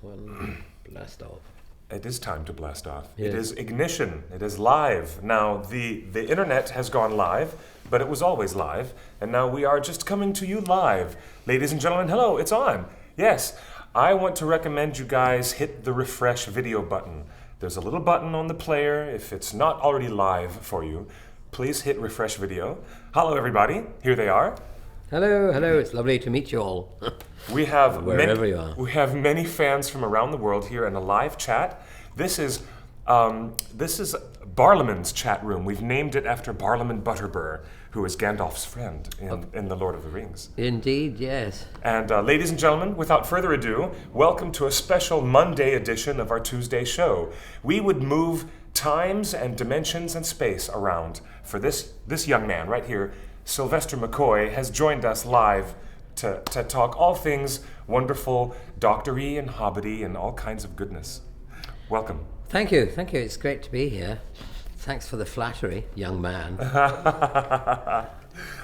One, blast off. It is time to blast off. Yes. It is ignition. It is live. Now, the internet has gone live, but it was always live, and now we are just coming to you live. Ladies and gentlemen, hello, it's on. Yes, I want to recommend you guys hit the refresh video button. There's a little button on the player. If it's not already live for you, please hit refresh video. Hello, everybody. Here they are. Hello, hello. It's lovely to meet you all. We have Wherever you are. We have many fans from around the world here in a live chat. This is Barlaman's chat room. We've named it after Barlaman Butterbur, who is Gandalf's friend in The Lord of the Rings. Indeed, yes. And ladies and gentlemen, without further ado, welcome to a special Monday edition of our Tuesday show. We would move times and dimensions and space around for this young man right here. Sylvester McCoy has joined us live to talk all things wonderful, doctor-y and hobbit-y and all kinds of goodness. Welcome. Thank you. It's great to be here. Thanks for the flattery, young man.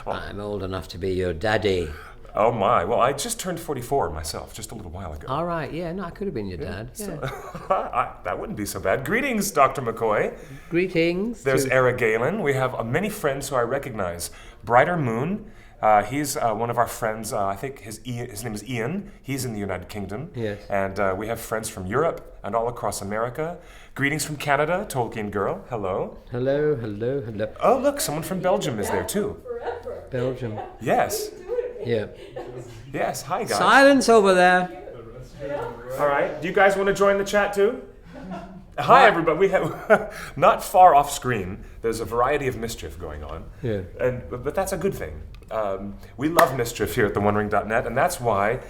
I'm old enough to be your daddy. Oh my, well I just turned 44 myself, just a little while ago. All right, yeah, no, I could have been your dad. Yeah. So, that wouldn't be so bad. Greetings, Dr. McCoy. Greetings. There's Era Galen. We have many friends who I recognize. Brighter Moon, he's one of our friends. I think his name is Ian. He's in the United Kingdom. Yes. And we have friends from Europe and all across America. Greetings from Canada, Tolkien Girl. Hello. Hello. Oh, look, someone from Belgium is there too. Belgium. Yes. Yeah. Yes, hi guys. Silence over there. All right, do you guys want to join the chat too? Hi everybody. We have not far off screen. There's a variety of mischief going on. Yeah. But that's a good thing. We love mischief here at TheOneRing.net, and that's why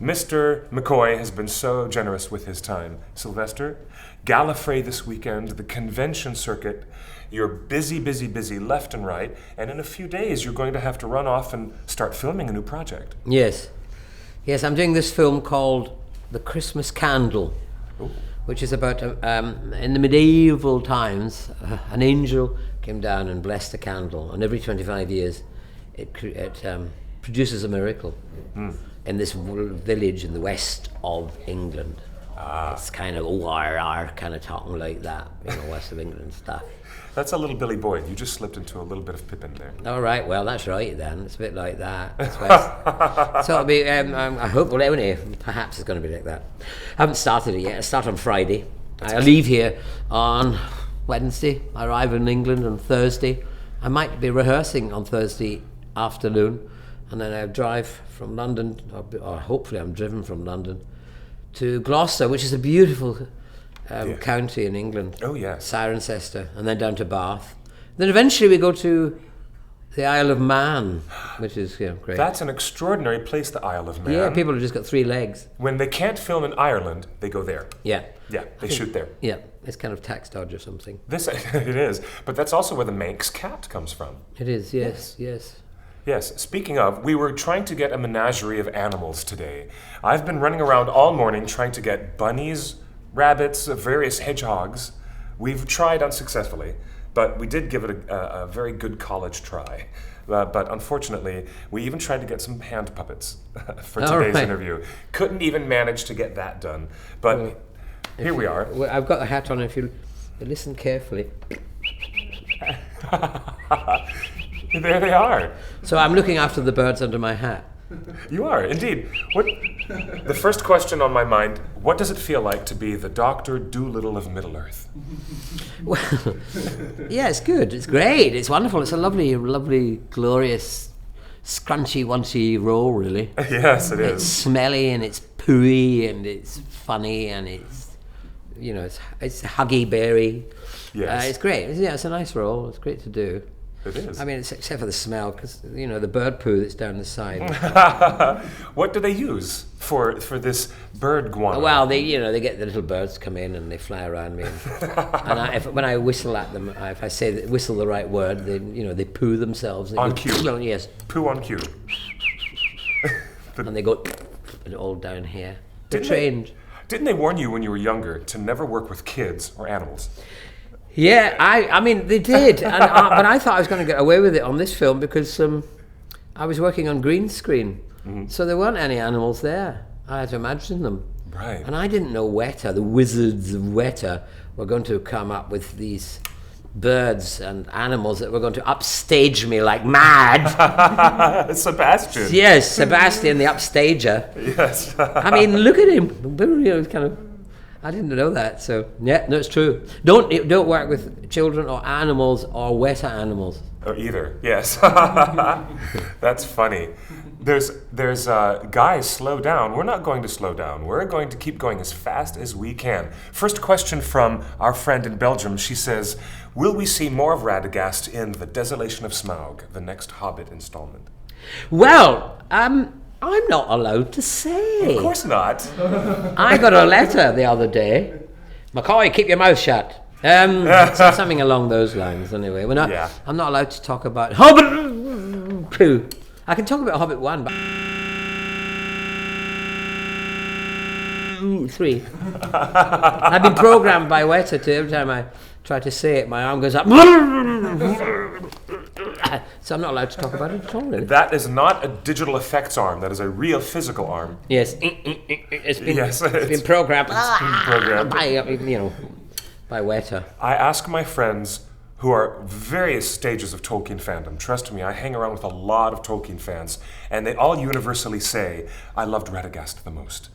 Mr. McCoy has been so generous with his time. Sylvester, Gallifrey this weekend, the convention circuit. You're busy left and right, and in a few days you're going to have to run off and start filming a new project. Yes, I'm doing this film called The Christmas Candle, Ooh. which is about, in the medieval times, an angel came down and blessed a candle, and every 25 years it produces a miracle in this village in the west of England. It's kind of ORR, kind of talking like that, west of England stuff. That's a little Billy Boyd. You just slipped into a little bit of Pippin there. All right, well, that's right then. It's a bit like that. So it'll be, I hope, well, anyway, perhaps it's going to be like that. I haven't started it yet. I start on Friday. I leave here on Wednesday. I arrive in England on Thursday. I might be rehearsing on Thursday afternoon, and then I drive from London, or hopefully I'm driven from London, to Gloucester, which is a beautiful county in England. Oh, yes. Cirencester, and then down to Bath. Then eventually we go to the Isle of Man, which is great. That's an extraordinary place, the Isle of Man. Yeah, people have just got 3 legs. When they can't film in Ireland, they go there. Yeah. Yeah, they shoot there. Yeah, it's kind of tax dodge or something. It is, but that's also where the Manx cat comes from. It is, yes. Yes, speaking of, we were trying to get a menagerie of animals today. I've been running around all morning trying to get bunnies, rabbits, various hedgehogs. We've tried unsuccessfully, but we did give it a very good college try. But unfortunately, we even tried to get some hand puppets for today's interview. Couldn't even manage to get that done. But here we are. Well, I've got a hat on if you listen carefully. There they are. So I'm looking after the birds under my hat. You are, indeed. The first question on my mind, what does it feel like to be the Dr. Doolittle of Middle-earth? Well, yeah, it's good. It's great. It's wonderful. It's a lovely, glorious, scrunchy-wunchy role, really. Yes, it is. It's smelly and it's pooey and it's funny and it's, it's huggy-berry. Yes. It's great. It's a nice role. It's great to do. It is. I mean, except for the smell, because, the bird poo that's down the side. What do they use for this bird guano? Well, they get the little birds to come in and they fly around me. And when I whistle at them, if I say whistle the right word, they poo themselves. They on cue. Yes. Poo on cue. And they go all down here. They're trained. Didn't they warn you when you were younger to never work with kids or animals? Yeah, I mean, they did. But I thought I was going to get away with it on this film because I was working on green screen. Mm-hmm. So there weren't any animals there. I had to imagine them. Right. And I didn't know Weta, the wizards of Weta, were going to come up with these birds and animals that were going to upstage me like mad. Sebastian. Yes, Sebastian, the upstager. Yes. I mean, look at him. Kind of. I didn't know that. So yeah, no, it's true. Don't work with children or animals or Weta animals. Or either. Yes. That's funny. There's guys, slow down. We're not going to slow down. We're going to keep going as fast as we can. First question from our friend in Belgium. She says, will we see more of Radagast in The Desolation of Smaug, the next Hobbit installment? Well, I'm not allowed to say. Of course not. I got a letter the other day. McCoy, keep your mouth shut. Something along those lines. Anyway, I'm not allowed to talk about Hobbit 2. I can talk about Hobbit 1, but 3. I've been programmed by Weta to every time I try to say it, my arm goes up. So I'm not allowed to talk about it at all, really. That is not a digital effects arm. That is a real physical arm. Yes, it's been programmed. By Weta. I ask my friends who are various stages of Tolkien fandom. Trust me, I hang around with a lot of Tolkien fans, and they all universally say, I loved Radagast the most.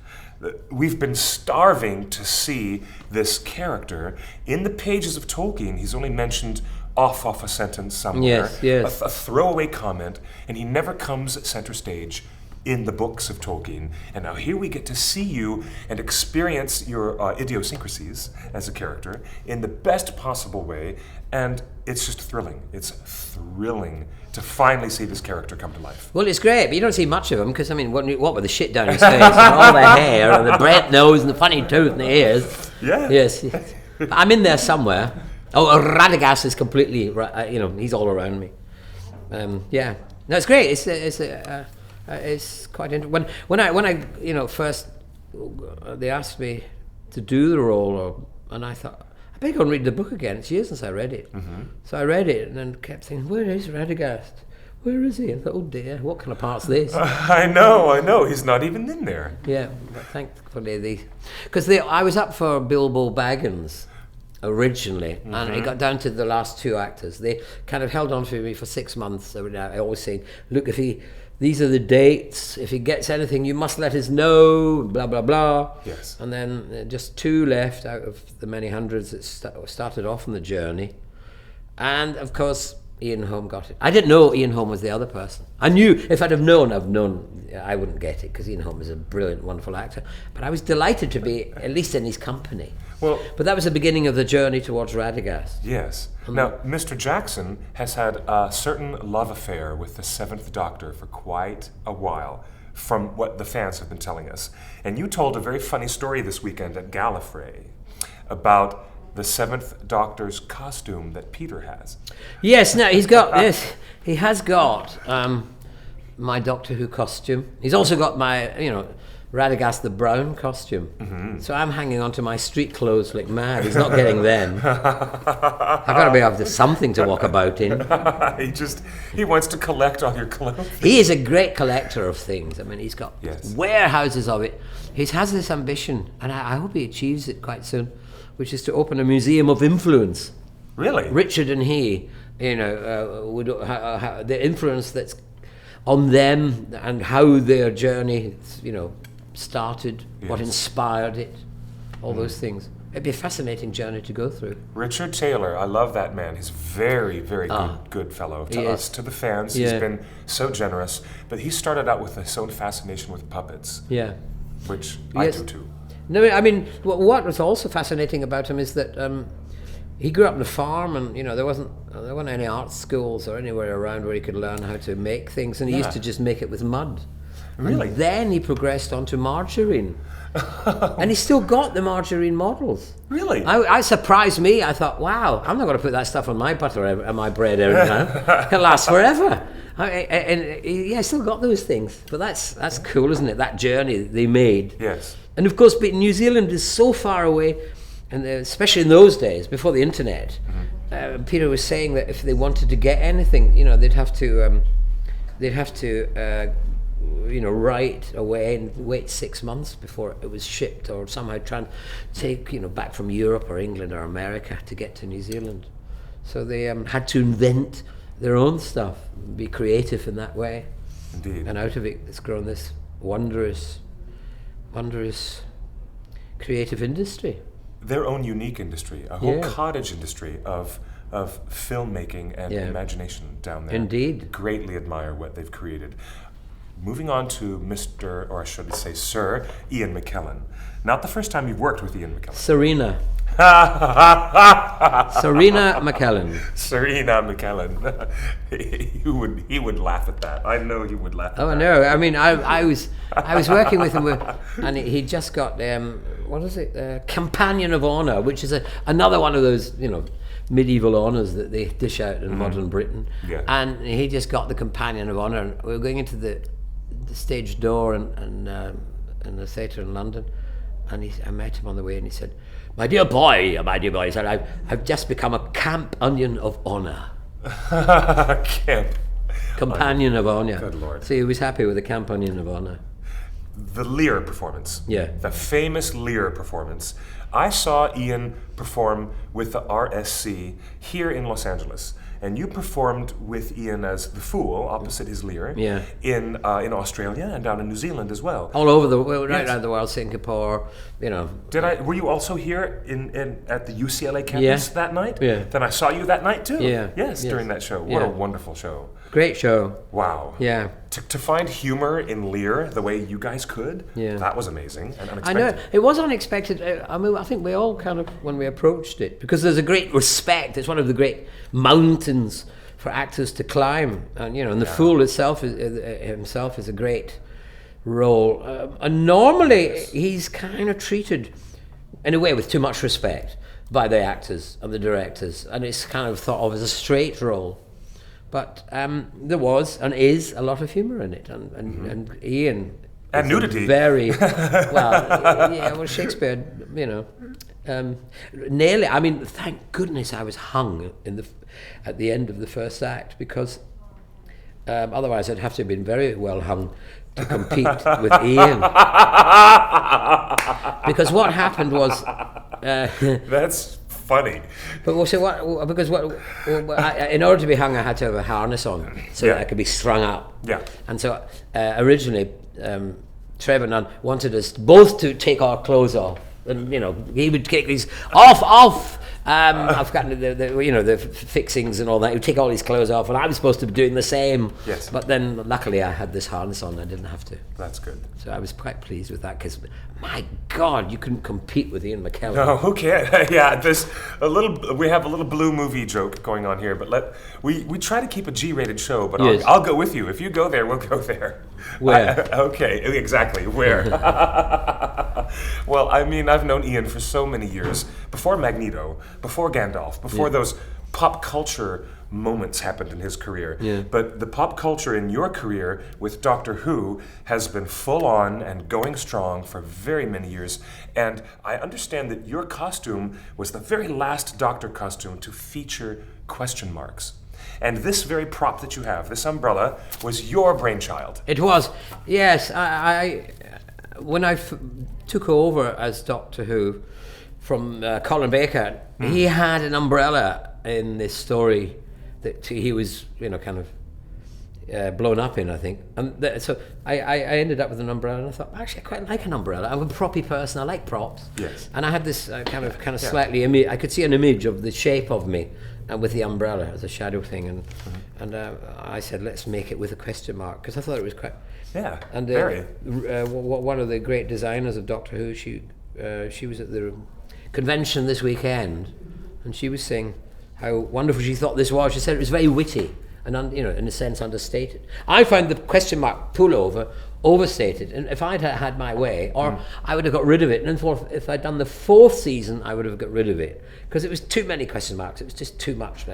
We've been starving to see this character. In the pages of Tolkien, he's only mentioned off a sentence somewhere, yes. A throwaway comment, and he never comes center stage in the books of Tolkien. And now here we get to see you and experience your idiosyncrasies as a character in the best possible way, and it's just thrilling. It's thrilling to finally see this character come to life. Well, it's great, but you don't see much of him because, I mean, what with the shit down his face and all the hair and the red nose and the funny tooth and the ears. Yeah. Yes. I'm in there somewhere. Oh, Radagast is completely, he's all around me. Yeah. No, it's great. It's quite interesting. When I first they asked me to do the role, and I thought I better go and read the book again. It's years since I read it. Mm-hmm. So I read it and then kept thinking, where is Radagast? Where is he? I thought, oh dear, what kind of part's this? I know. He's not even in there. Yeah, but thankfully I was up for Bilbo Baggins originally, mm-hmm. and it got down to the last 2 actors. They kind of held on to me for 6 months. I always say, look, these are the dates. If he gets anything, you must let us know, blah, blah, blah. Yes. And then just 2 left out of the many hundreds that started off on the journey. And, of course, Ian Holm got it. I didn't know Ian Holm was the other person. I knew, if I'd have known, I wouldn't get it, because Ian Holm is a brilliant, wonderful actor. But I was delighted to be at least in his company. Well, but that was the beginning of the journey towards Radagast. Yes. Now, Mr. Jackson has had a certain love affair with the 7th Doctor for quite a while, from what the fans have been telling us. And you told a very funny story this weekend at Gallifrey about the 7th Doctor's costume that Peter has. Yes, no, he's got this. He has got my Doctor Who costume. He's also got my, Radagast the Brown costume. Mm-hmm. So I'm hanging on to my street clothes like mad. He's not getting them. I've got to be able to something to walk about in. He wants to collect all your clothes. He is a great collector of things. I mean, he's got yes. warehouses of it. He has this ambition, and I hope he achieves it quite soon, which is to open a museum of influence. Really? Richard and he, would the influence that's on them and how their journey, started, what inspired it, all those things. It'd be a fascinating journey to go through. Richard Taylor, I love that man. He's very, very good fellow to us, to the fans. Yeah. He's been so generous. But he started out with his own fascination with puppets. Yeah. Which I do too. No, I mean, what was also fascinating about him is that he grew up on a farm, and there weren't any art schools or anywhere around where he could learn how to make things, and he used to just make it with mud. Really? And then he progressed onto margarine. And he's still got the margarine models. Really? I surprised me. I thought, wow, I'm not going to put that stuff on my butter and my bread every now. It lasts forever. I still got those things. But that's cool, isn't it? That journey they made. Yes. And of course, New Zealand is so far away, and especially in those days, before the internet, Peter was saying that if they wanted to get anything, they'd have to right away and wait 6 months before it was shipped, or somehow try and take, back from Europe or England or America to get to New Zealand. So they had to invent their own stuff, be creative in that way. Indeed. And out of it, it's grown this wondrous creative industry. Their own unique industry, a whole cottage industry of filmmaking and imagination down there. Indeed. Greatly admire what they've created. Moving on to Mr., or I should say Sir, Ian McKellen. Not the first time you've worked with Ian McKellen. Serena McKellen. Serena McKellen. he would laugh at that. I know he would laugh at that. Oh no! I mean, I was working with him, and he just got what is it? Companion of Honor, which is another one of those medieval honors that they dish out in modern Britain. Yeah. And he just got the Companion of Honor, and we were going into the stage door in the theatre in London, and I met him on the way, and he said, my dear boy, he said, I've just become a Camp Onion of Honor. Companion of Honor. Good Lord. So he was happy with the Camp Onion of Honor. The Lear performance. Yeah. The famous Lear performance. I saw Ian perform with the RSC here in Los Angeles. And you performed with Ian as the Fool opposite his Lear in Australia and down in New Zealand as well. All over the world, right around the world, Singapore, Were you also here at the UCLA campus that night? Yeah. Then I saw you that night too. Yeah. Yes, during that show. What a wonderful show. Great show. Wow. Yeah. To find humor in Lear the way you guys could, that was amazing and unexpected. I know, it was unexpected. I think we all kind of, when we approached it, because there's a great respect, it's one of the great mountains for actors to climb, and and the Fool himself is a great role. And normally he's kind of treated, in a way, with too much respect by the actors and the directors, and it's kind of thought of as a straight role. But there was and is a lot of humour in it, and Ian and nudity. Very well, Shakespeare, nearly. I mean, thank goodness I was hung at the end of the first act, because otherwise I'd have to have been very well hung to compete with Ian. Because what happened was that's funny. But in order to be hung, I had to have a harness on so that I could be strung up. Yeah. And so originally, Trevor Nunn wanted us both to take our clothes off, and he would take these off. I've got the fixings and all that. He would take all his clothes off, and I was supposed to be doing the same. Yes. But then, luckily, I had this harness on. I didn't have to. That's good. So I was quite pleased with that, because, my God, you couldn't compete with Ian McKellen. No, who can? Yeah, we have a little blue movie joke going on here, but we try to keep a G-rated show. But yes. I'll go with you. If you go there, we'll go there. Where? Okay, exactly. Where? Well, I mean, I've known Ian for so many years. Before Magneto, before Gandalf, before those pop culture moments happened in his career. Yeah. But the pop culture in your career with Doctor Who has been full on and going strong for very many years. And I understand that your costume was the very last Doctor costume to feature question marks. And this very prop that you have, this umbrella, was your brainchild. It was, yes. When I took over as Doctor Who from Colin Baker, he had an umbrella in this story that he was, kind of blown up in, I think. And so I ended up with an umbrella, and I thought, actually, I quite like an umbrella. I'm a proppy person. I like props. Yes. And I had this kind of slightly I could see an image of the shape of me, and with the umbrella as a shadow thing, and I said, let's make it with a question mark, because I thought it was quite. Yeah. And very. One of the great designers of Doctor Who, she was at the convention this weekend, and she was saying how wonderful she thought this was. She said it was very witty and in a sense understated. I found the question mark pullover overstated, and if I'd had my way, or I would have got rid of it. And if I'd done the 4th season, I would have got rid of it, because it was too many question marks. It was just too much.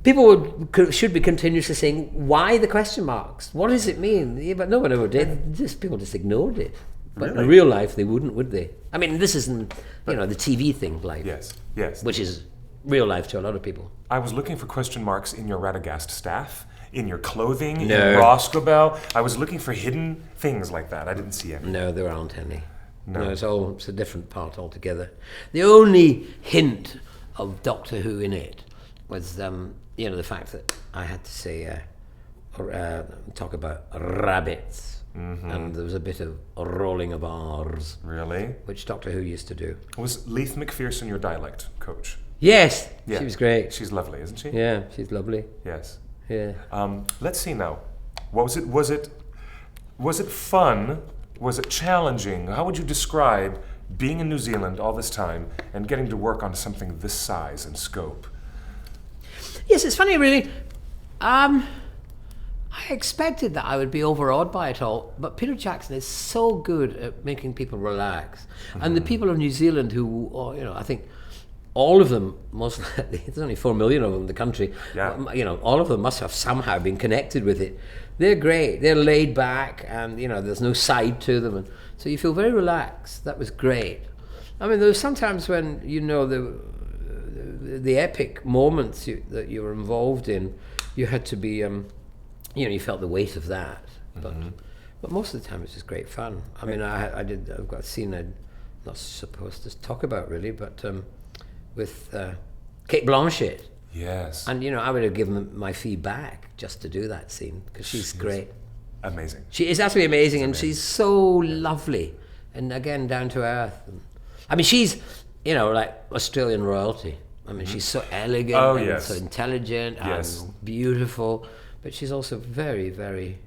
People should be continuously saying, why the question marks? What does it mean? Yeah, but no one ever did. People just ignored it. But really? in real life, they wouldn't, would they? I mean, this isn't, the TV thing, Yes. which is real life to a lot of people. I was looking for question marks in your Radagast staff, in your clothing, No. in Roscobel. I was looking for hidden things like that. I didn't see any. No, there aren't any. No. It's a different part altogether. The only hint of Doctor Who in it was, the fact that I had to say, talk about rabbits. And there was a bit of rolling of R's. Really? Which Doctor Who used to do. Was Leith McPherson your dialect coach? Yes, Yeah. she was great. She's lovely, isn't she? Yeah, she's lovely. Yes. Yeah. Let's see now. What was it? Was it fun? Was it challenging? How would you describe being in New Zealand all this time and getting to work on something this size and scope? Yes, it's funny, really. I expected that I would be overawed by it all, but Peter Jackson is so good at making people relax. And the people of New Zealand who, I think all of them, most there's only 4 million of them in the country, all of them must have somehow been connected with it. They're great. They're laid back, and there's no side to them, and so you feel very relaxed. That was great. I mean, there was sometimes when the epic moments that you were involved in, you had to be, you felt the weight of that. But most of the time, it was just great fun. I mean, I've got a scene I'm not supposed to talk about really, but with Kate Blanchett. Yes. And I would have given my fee back just to do that scene because she's great. Amazing. She is absolutely amazing, and she's so lovely, and again down to earth. I mean, she's like Australian royalty. I mean, she's so elegant and so intelligent and beautiful, but she's also very, very,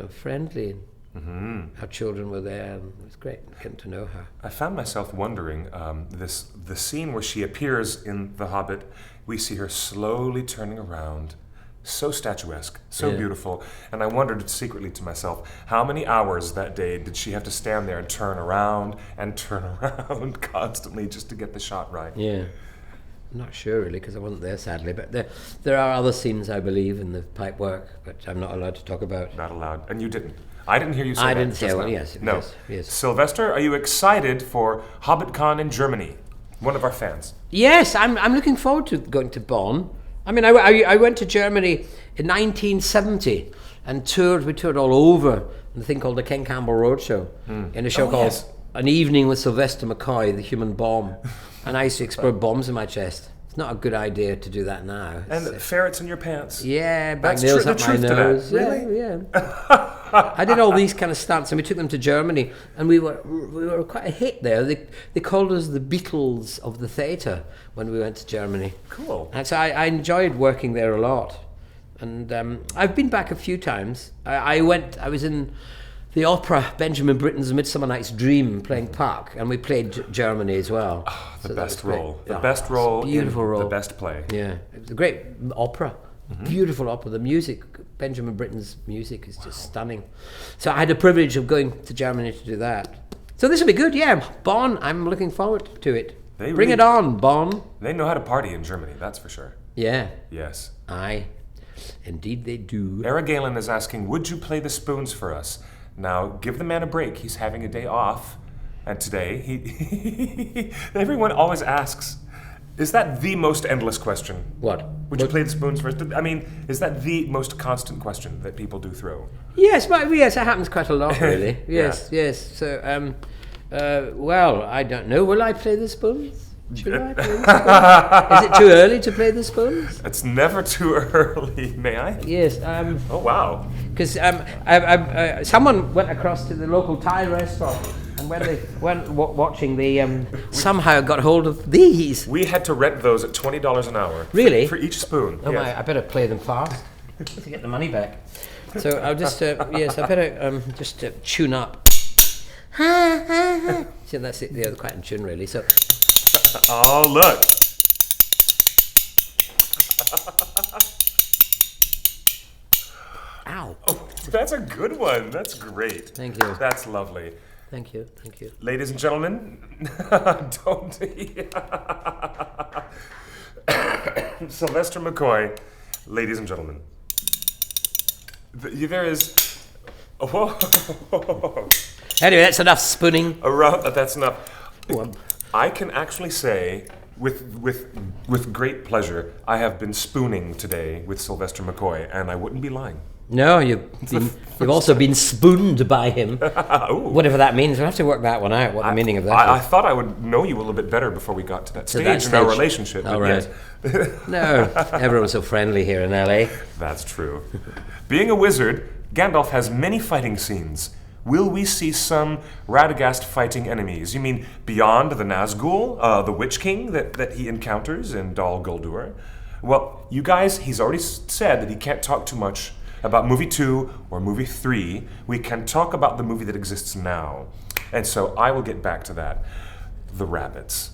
friendly. Our children were there, and it was great getting to know her. I found myself wondering, the scene where she appears in The Hobbit, we see her slowly turning around, so statuesque, so beautiful, and I wondered secretly to myself, how many hours that day did she have to stand there and turn around constantly just to get the shot right? Yeah. I'm not sure really, because I wasn't there sadly, but there are other scenes, I believe, in the pipe work, but I'm not allowed to talk about. Not allowed. And you didn't. I didn't hear you say that. I didn't say, well, yes. Yes. Sylvester, are you excited for Hobbitcon in Germany? One of our fans. Yes, I'm looking forward to going to Bonn. I mean, I went to Germany in 1970 and we toured all over in a thing called the Ken Campbell Roadshow, in a show called An Evening with Sylvester McCoy, the Human Bomb. And I used to explode bombs in my chest. It's not a good idea to do that now. And ferrets in your pants. Yeah, that's nails the up my truth nose. to that. Really? Yeah. I did all these kind of stunts, and we took them to Germany, and we were quite a hit there. They called us the Beatles of the theatre when we went to Germany. Cool. And so I enjoyed working there a lot, and I've been back a few times. I was in the opera Benjamin Britten's Midsummer Night's Dream playing Puck, and we played Germany as well. Oh, the best role. The best role. Beautiful role. The best play. Yeah, it was a great opera. Beautiful opera. The music, Benjamin Britten's music is just stunning. So I had the privilege of going to Germany to do that. So this will be good, yeah. Bonn, I'm looking forward to it. Bring it on, Bonn. They know how to party in Germany, that's for sure. Yeah. Yes. Aye. Indeed they do. Era Galen is asking, would you play the spoons for us? Now, give the man a break. He's having a day off. And today, he everyone always asks, is that the most endless question? What? Would you play the spoons first? I mean, is that the most constant question that people do throw? Yes, but yes, it happens quite a lot, really. Yes. So, well, I don't know. Will I play the spoons? Should I play the spoons? Is it too early to play the spoons? It's never too early, may I? Yes. Oh, wow. Because someone went across to the local Thai restaurant, and when they went watching, they somehow got hold of these. We had to rent those at $20 an hour. Really? For each spoon. Oh yes. my! I better play them fast to get the money back. So I'll just I better just tune up. See, that's it. They're quite in tune, really. So. Oh, look. Ow. Oh, that's a good one. That's great. Thank you. That's lovely. Thank you. Ladies and gentlemen, Sylvester McCoy, ladies and gentlemen. There is... Whoa. Anyway, that's enough spooning. That's enough. Oh, I can actually say With great pleasure, I have been spooning today with Sylvester McCoy, and I wouldn't be lying. No, you've also been spooned by him. Whatever that means. We'll have to work that one out, what the meaning of that I is. thought I would know you a little bit better before we got to that stage in our relationship. All right. Yes. No, everyone's so friendly here in LA. That's true. Being a wizard, Gandalf has many fighting scenes. Will we see some Radagast fighting enemies? You mean beyond the Nazgul, the Witch King that he encounters in Dol Guldur? Well, you guys, he's already said that he can't talk too much about movie 2 or movie 3. We can talk about the movie that exists now. And so I will get back to that. The rabbits.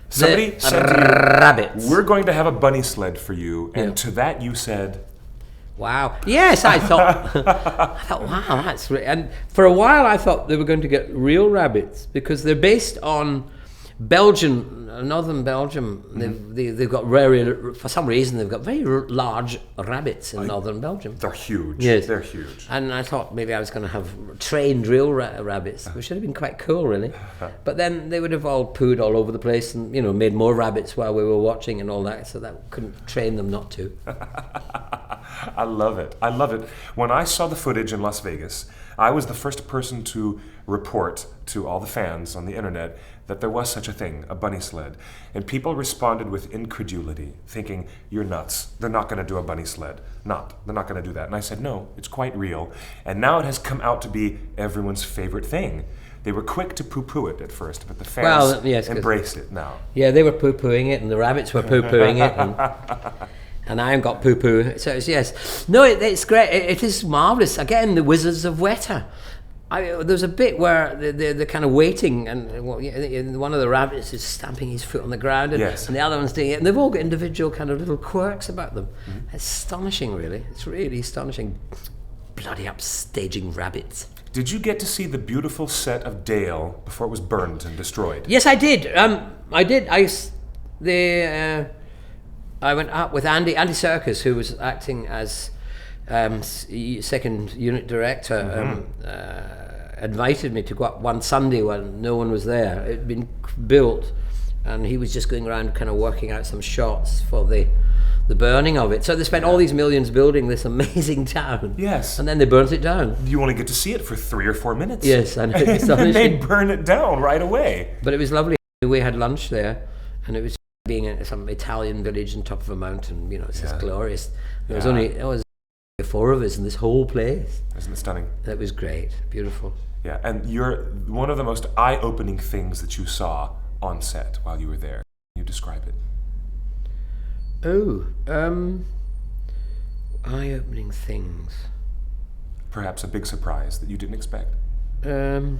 Somebody said to you, rabbits. we're going to have a bunny sled for you. And to that you said... Wow. Yes, I thought, wow, that's really... And for a while I thought they were going to get real rabbits because they're based on Belgium, northern Belgium. They've got very, for some reason, they've got very large rabbits in northern Belgium. They're huge. Yes. They're huge. And I thought maybe I was going to have trained real rabbits, which would have been quite cool, really. But then they would have all pooed all over the place and, made more rabbits while we were watching and all that, so that couldn't train them not to. I love it. I love it. When I saw the footage in Las Vegas, I was the first person to report to all the fans on the internet that there was such a thing, a bunny sled. And people responded with incredulity, thinking, you're nuts. They're not going to do a bunny sled. They're not going to do that. And I said, no, it's quite real. And now it has come out to be everyone's favorite thing. They were quick to poo-poo it at first, but the fans embrace it now. Yeah, they were poo-pooing it, and the rabbits were poo-pooing it. And I haven't got poo-poo. So yes. No, it's great. It is marvellous. Again, the Wizards of Weta. There's a bit where they're kind of waiting, and one of the rabbits is stamping his foot on the ground, and the other one's doing it, and they've all got individual kind of little quirks about them. It's astonishing, really. It's really astonishing. Bloody upstaging rabbits. Did you get to see the beautiful set of Dale before it was burned and destroyed? Yes, I did. I did. I went up with Andy Serkis, who was acting as second unit director. Invited me to go up one Sunday when no one was there. It had been built, and he was just going around kind of working out some shots for the burning of it. So they spent all these millions building this amazing town. Yes. And then they burnt it down. You only get to see it for 3 or 4 minutes. Yes, I know. And then they burn it down right away. But it was lovely. We had lunch there, and it was being in some Italian village on top of a mountain. It's just glorious. There was 4 of us in this whole place. Isn't it stunning? That was great. Beautiful. Yeah, and you're one of the most eye-opening things that you saw on set while you were there. Can you describe it? Oh, eye-opening things. Perhaps a big surprise that you didn't expect. I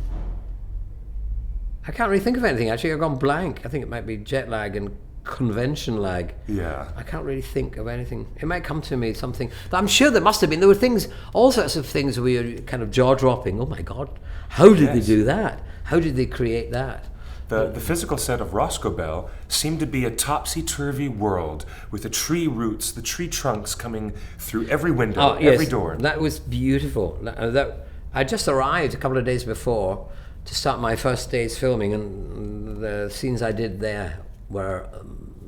can't really think of anything, actually. I've gone blank. I think it might be jet lag and convention lag. Yeah. I can't really think of anything. It might come to me something. But I'm sure there must have been. There were things, all sorts of things where you're kind of jaw-dropping. Oh my God, how did they do that? How did they create that? The physical set of Roscoe seemed to be a topsy-turvy world with the tree roots, the tree trunks coming through every window, every door. That was beautiful. I just arrived a couple of days before to start my first day's filming, and the scenes I did there were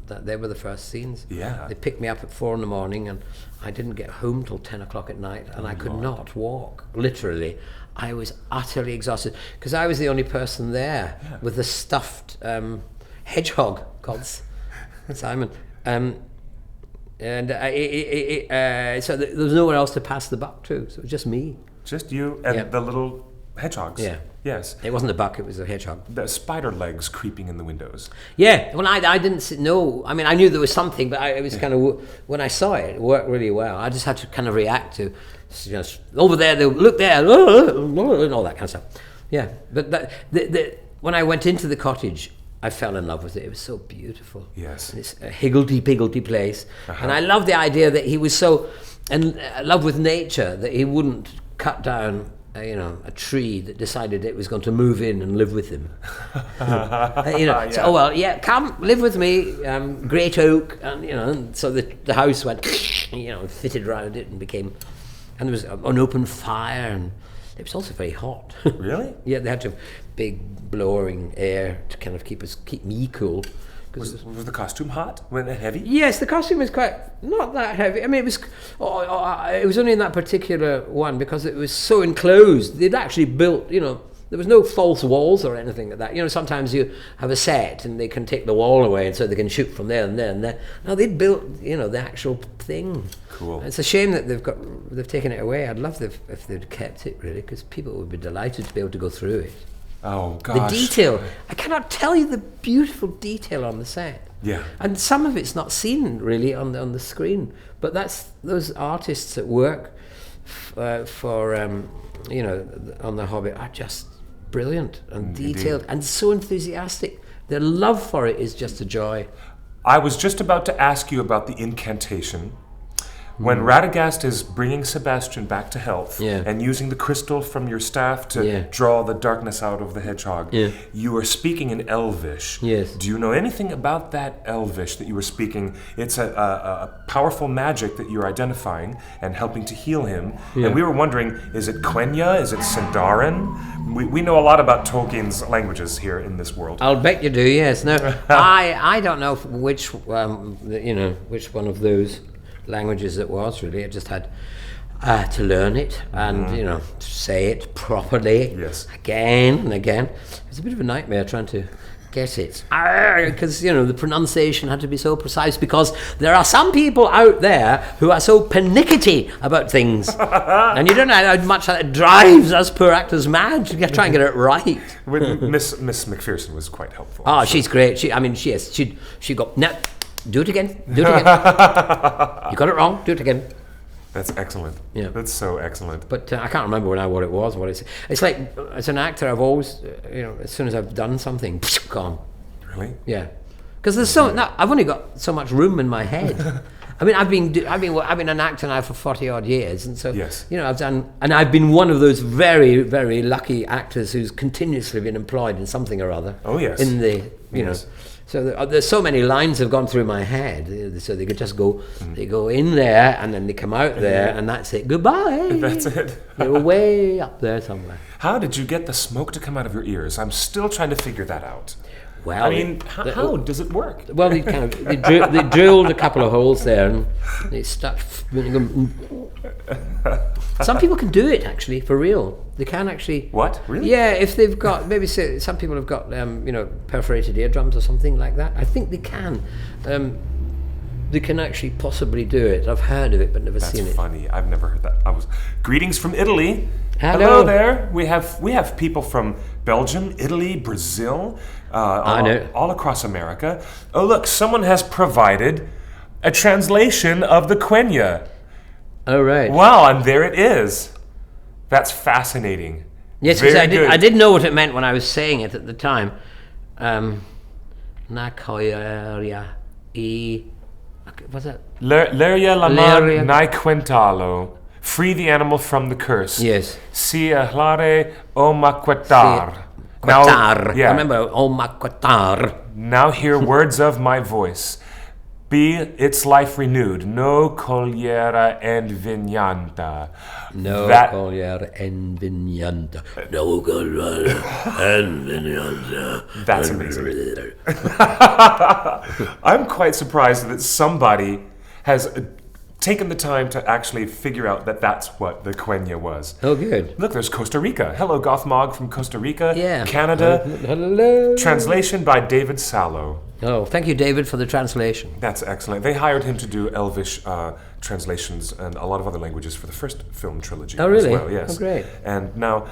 they were the first scenes. Yeah. They picked me up at 4 a.m, and I didn't get home till 10 o'clock at night, and I could not walk. Literally, I was utterly exhausted because I was the only person there with the stuffed hedgehog called Simon, and so there was no one else to pass the buck to, so it was just me. Just you and the little hedgehogs. Yeah. Yes. It wasn't a buck, it was a hedgehog. The spider legs creeping in the windows. Yeah. Well, I didn't know. I mean, I knew there was something, but it was kind of, when I saw it, it worked really well. I just had to kind of react to, over there, they look there, and all that kind of stuff. Yeah. But when I went into the cottage, I fell in love with it. It was so beautiful. Yes. And it's a higgledy-piggledy place. And I love the idea that he was so in love with nature that he wouldn't cut down a tree that decided it was going to move in and live with him. So, come live with me, great oak, and so the house went, fitted around it and became, and there was an open fire, and it was also very hot. Really? Yeah, they had to have big blowing air to kind of keep me cool, Was the costume hot? Was it heavy? Yes, the costume was not that heavy. I mean, it was only in that particular one because it was so enclosed. They'd actually built, there was no false walls or anything like that. Sometimes you have a set and they can take the wall away and so they can shoot from there and there and there. No, they'd built, the actual thing. Cool. It's a shame that they've taken it away. I'd love if they'd kept it, really, because people would be delighted to be able to go through it. Oh, gosh. The detail. I cannot tell you the beautiful detail on the set. Yeah. And some of it's not seen, really, on the screen. But those artists that work for on The Hobbit are just brilliant and detailed. Indeed. And so enthusiastic. Their love for it is just a joy. I was just about to ask you about the incantation. When Radagast is bringing Sebastian back to health and using the crystal from your staff to draw the darkness out of the hedgehog, you are speaking in Elvish. Yes. Do you know anything about that Elvish that you were speaking? It's a powerful magic that you're identifying and helping to heal him. Yeah. And we were wondering, is it Quenya? Is it Sindarin? We know a lot about Tolkien's languages here in this world. I'll bet you do, yes. No, I don't know which one of those languages it was, really. I just had to learn it and say it properly again and again. It was a bit of a nightmare trying to get it because the pronunciation had to be so precise, because there are some people out there who are so pernickety about things and you don't know how much that drives us poor actors mad to try and get it right. Miss McPherson was quite helpful. She's great. She got no. Do it again. You got it wrong. Do it again. That's excellent. Yeah. That's so excellent. But I can't remember now what it was. It's like, as an actor, I've always, as soon as I've done something, gone. Really? Yeah. Because I've only got so much room in my head. I mean, I've been an actor now for 40 odd years, and so I've been one of those very, very lucky actors who's continuously been employed in something or other. Oh yes. In the So there's so many lines have gone through my head, so they could just go, they go in there and then they come out there and that's it. Goodbye. That's it. They were way up there somewhere. How did you get the smoke to come out of your ears? I'm still trying to figure that out. Well, I mean, how does it work? Well, they drilled a couple of holes there and they stuck. Some people can do it actually for real. They can actually. What? Really? Yeah, if they've got some people have got perforated eardrums or something like that. I think they can. They can actually possibly do it. I've heard of it but never seen it. That's funny. I've never heard that. Greetings from Italy. Hello there. We have people from Belgium, Italy, Brazil, all across America. Oh look, someone has provided a translation of the Quenya. Oh right. Wow, and there it is. That's fascinating. Yes, because I did know what it meant when I was saying it at the time. Nakoya e. What's that? Leria laman nai quintalo. Free the animal from the curse. Yes. Si ahlare o maquatar. Quatar. I remember o maquatar. Now hear words of my voice. Be its life renewed. No coliera en vignanta. No coliera en vignanta. No coliera en vignanta. That's amazing. I'm quite surprised that somebody has taken the time to actually figure out that that's what the Quenya was. Oh, good. Look, there's Costa Rica. Hello, Gothmog from Costa Rica. Yeah. Canada. Hello. Translation by David Sallow. Oh, thank you, David, for the translation. That's excellent. They hired him to do Elvish translations and a lot of other languages for the first film trilogy. Oh, really? As well, yes. Oh, great. And now,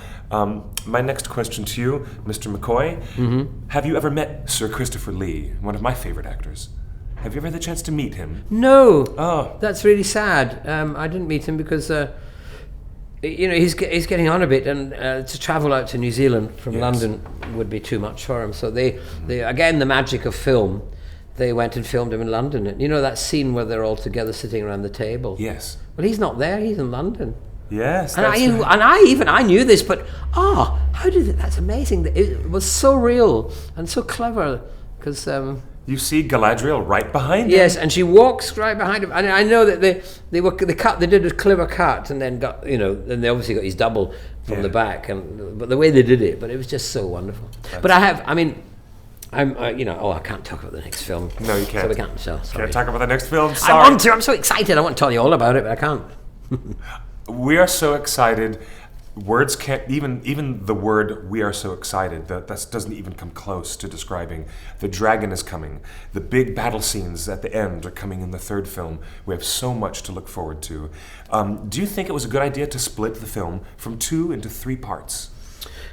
my next question to you, Mr. McCoy. Mm-hmm. Have you ever met Sir Christopher Lee, one of my favorite actors? Have you ever had the chance to meet him? No. Oh. That's really sad. I didn't meet him because, he's getting on a bit, and to travel out to New Zealand from London would be too much for him. So they again, the magic of film, they went and filmed him in London. And you know that scene where they're all together sitting around the table? Yes. Well, he's not there. He's in London. Yes. And I knew this, but how did it? That's amazing. It was so real and so clever because. You see Galadriel right behind him? Yes, and she walks right behind him. And I know that they did a clever cut, and then got and they obviously got his double from the back, but the way they did it, but it was just so wonderful. But I can't talk about the next film. No, you can't. So we can't. So sorry. Can't talk about the next film. Sorry. I want to. I'm so excited. I want to tell you all about it, but I can't. We are so excited. Words can't even the word "we are so excited" that doesn't even come close to describing. The dragon is coming. The big battle scenes at the end are coming in the third film. We have so much to look forward to. Do you think it was a good idea to split the film from 2 into 3 parts?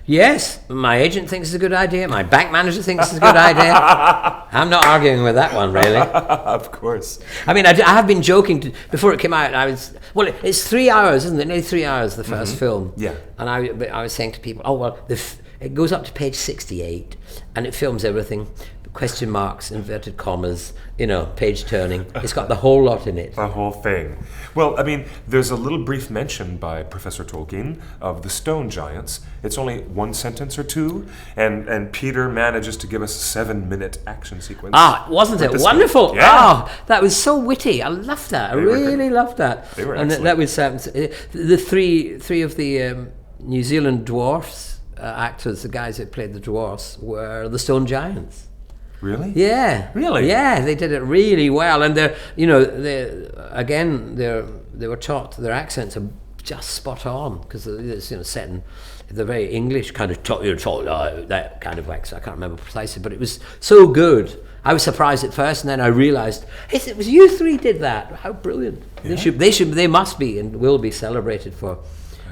Yes, my agent thinks it's a good idea. My bank manager thinks it's a good idea. I'm not arguing with that one, really. Of course. I mean, I have been joking before it came out. It's 3 hours, isn't it? Nearly 3 hours, the first film. Yeah. And I was saying to people, it goes up to page 68, and it films everything. Question marks, inverted commas, page turning. It's got the whole lot in it. The whole thing. Well, I mean, there's a little brief mention by Professor Tolkien of the stone giants. It's only 1 sentence or 2, and Peter manages to give us a 7-minute action sequence. Wasn't it wonderful? Yeah. That was so witty. I loved that. I really loved that. They were and excellent. that was the three of the New Zealand dwarfs actors, the guys that played the dwarfs, were the stone giants. Really? Yeah. Really? Yeah, they did it really well, and they were taught their accents are just spot on because it's set in the very English kind of talk that kind of accent. I can't remember precisely, but it was so good. I was surprised at first, and then I realised it was you 3 did that. How brilliant! Yeah. They must be and will be celebrated for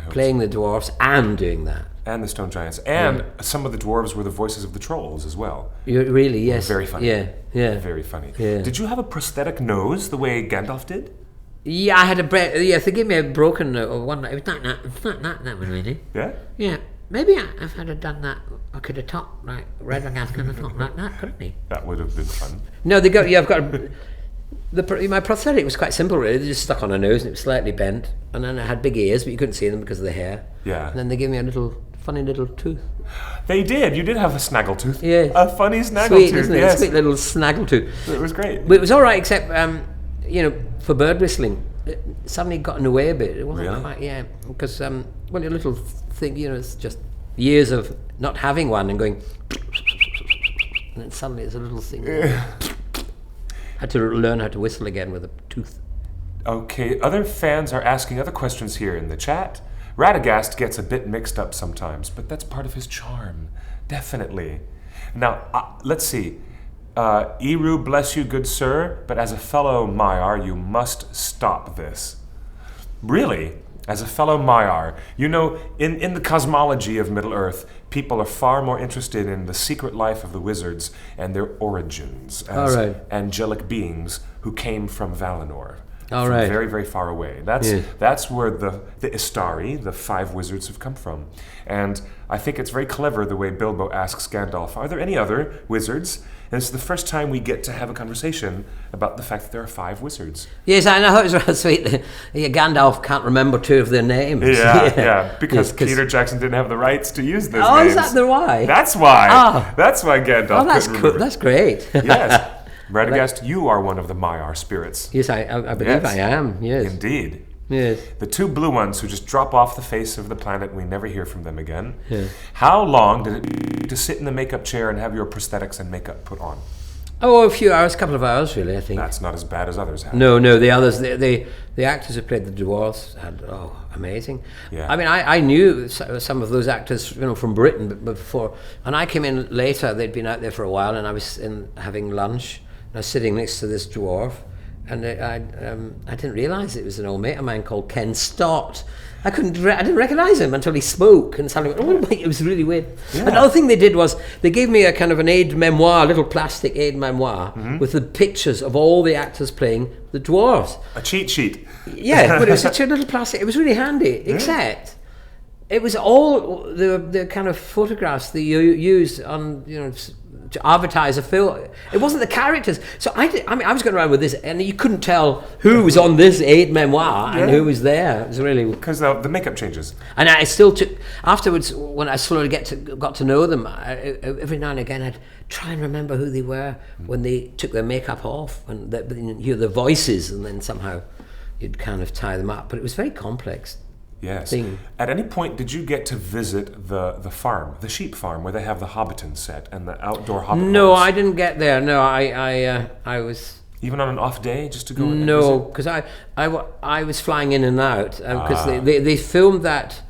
playing the dwarfs and doing that. And the stone giants, and some of the dwarves were the voices of the trolls as well. Really, yes. Very funny. Yeah. Very funny. Yeah. Did you have a prosthetic nose the way Gandalf did? Yeah, I had yes, they gave me a broken one. It was not that one really. Yeah. Yeah, maybe if I'd have done that, I could have talked like Radagast kind of talked like that, couldn't he? That would have been fun. No, I've got my prosthetic was quite simple really. They just stuck on a nose and it was slightly bent, and then I had big ears, but you couldn't see them because of the hair. Yeah. And then they gave me a funny little tooth. They did. You did have a snaggletooth. Yeah. A funny snaggletooth. Sweet, isn't it? Yes. A sweet little snaggletooth. It was great. But it was all right, except for bird whistling, it suddenly got in the way a bit. It wasn't Really? quite, because your little thing, it's just years of not having one and going, and then suddenly it's a little thing. Had to learn how to whistle again with a tooth. Okay, other fans are asking other questions here in the chat. Radagast gets a bit mixed up sometimes, but that's part of his charm. Definitely. Now, let's see. Eru, bless you, good sir, but as a fellow Maiar, you must stop this. Really? As a fellow Maiar, in the cosmology of Middle-earth, people are far more interested in the secret life of the wizards and their origins as angelic beings who came from Valinor. From very, very far away. That's where the Istari, the 5 wizards, have come from. And I think it's very clever the way Bilbo asks Gandalf, are there any other wizards? And it's the first time we get to have a conversation about the fact that there are 5 wizards. Yes, I know, it was rather sweet. Gandalf can't remember 2 of their names. Yeah, because Peter Jackson didn't have the rights to use those names. Is that the why? That's why. That's why Gandalf couldn't remember. That's great. Yes. Radagast, you are one of the Maiar spirits. Yes, I believe I am, yes. Indeed. Yes. The 2 blue ones who just drop off the face of the planet and we never hear from them again. Yeah. How long did it take to sit in the makeup chair and have your prosthetics and makeup put on? Oh, a few hours, a couple of hours really, I think. That's not as bad as others have. No, the others, the actors who played the dwarves had, amazing. Yeah. I mean, I knew some of those actors, from Britain before, and I came in later, they'd been out there for a while, and I was having lunch, and I was sitting next to this dwarf, and I didn't realise it was an old mate of mine called Ken Stott. I didn't recognise him until he spoke, and suddenly went, it was really weird. Yeah. Another thing they did was they gave me a kind of an aide-memoire, a little plastic aide-memoire with the pictures of all the actors playing the dwarves. A cheat sheet. Yeah, but it was such a little plastic. It was really handy, except it was all the kind of photographs that you used on to advertise a film. It wasn't the characters. So I was going around with this, and you couldn't tell who was on this aide-memoire and who was there. It was really because the makeup changes. And I still took afterwards when I slowly got to know them. Every now and again, I'd try and remember who they were when they took their makeup off, and then you hear their voices, and then somehow you'd kind of tie them up. But it was very complex. Yes. thing. At any point, did you get to visit the farm, the sheep farm, where they have the Hobbiton set and the outdoor Hobbit No, halls? I didn't get there. No, I was... Even on an off day, just to go and No, visit? because I was flying in and out because they filmed that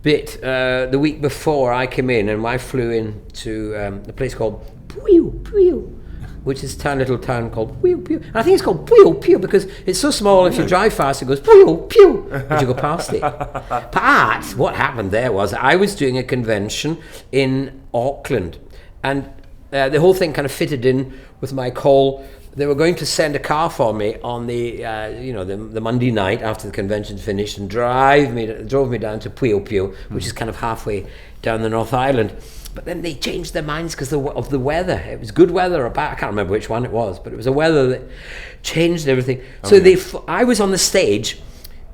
bit the week before I came in, and I flew in to a place called Puyo Puyo, which is a little town called Puyo Puyo. And I think it's called Puyo Puyo because it's so small. If you drive fast, it goes Puyo Puyo as you go past it. But what happened there was I was doing a convention in Auckland, and the whole thing kind of fitted in with my call. They were going to send a car for me on the the Monday night after the convention finished and drove me down to Puyo Puyo, which is kind of halfway down the North Island. But then they changed their minds because of the weather. It was good weather. I can't remember which one it was, but it was a weather that changed everything. So I was on the stage